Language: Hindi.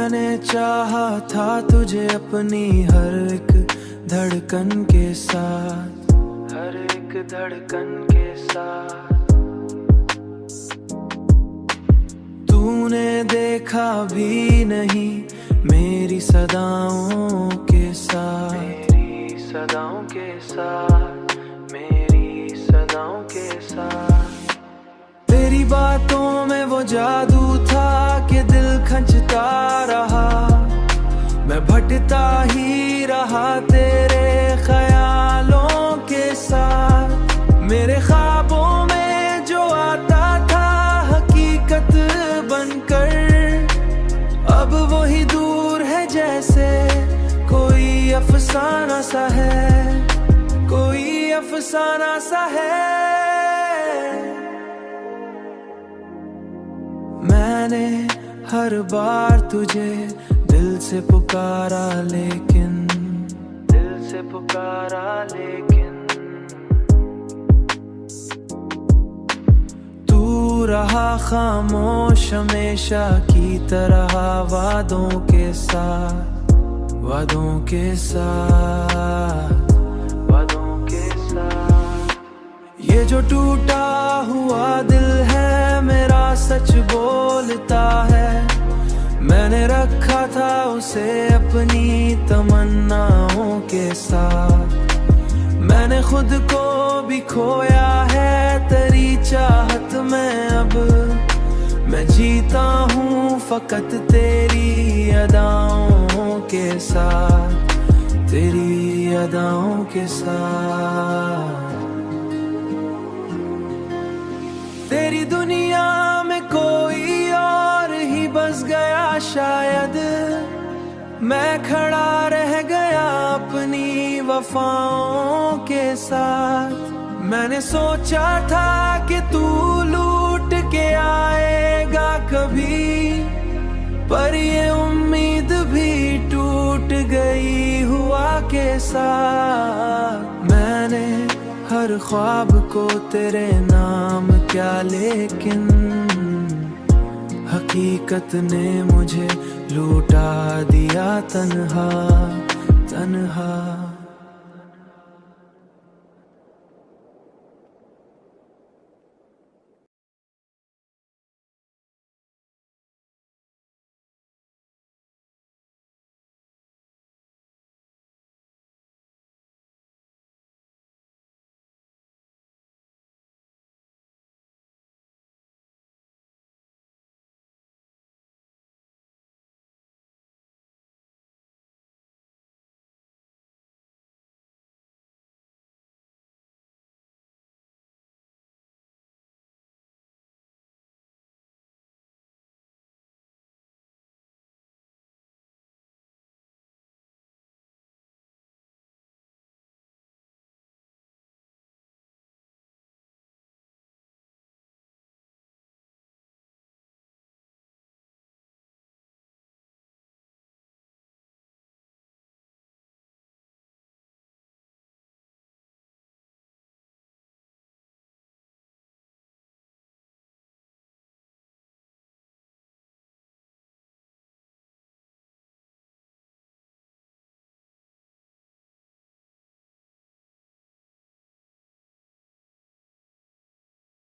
मैंने चाहा था तुझे अपनी हर एक धड़कन के साथ, हर एक धड़कन के साथ। तूने देखा भी नहीं मेरी सदाओं के साथ, मेरी सदाओं के साथ, मेरी सदाओं के साथ। तेरी बातों में वो जादू था कि दिल खंचता रहा, मैं भटकता ही रहा तेरे ख्यालों के साथ। मेरे ख्वाबों में जो आता था हकीकत बनकर, अब वही दूर है जैसे कोई अफसाना सा है, कोई अफसाना सा है। मैंने हर बार तुझे दिल से पुकारा लेकिन, दिल से पुकारा लेकिन तू रहा खामोश हमेशा की तरह, वादों के साथ, वादों के साथ, वादों के साथ। ये जो टूटा हुआ दिल है मेरा सच बोलता है, मैंने रखा था उसे अपनी तमन्नाओं के साथ। मैंने खुद को भी खोया है तेरी चाहत में, अब मैं जीता हूँ फकत तेरी अदाओं के साथ, तेरी अदाओं के साथ। तेरी दुनिया में कोई और ही बस गया शायद, मैं खड़ा रह गया अपनी वफाओं के साथ। मैंने सोचा था कि तू लूट के आएगा कभी, पर ये उम्मीद भी टूट गई हुआ के साथ। मैंने हर ख्वाब को तेरे नाम क्या लेकिन हकीकत ने मुझे लूटा दिया तन्हा, तन्हा।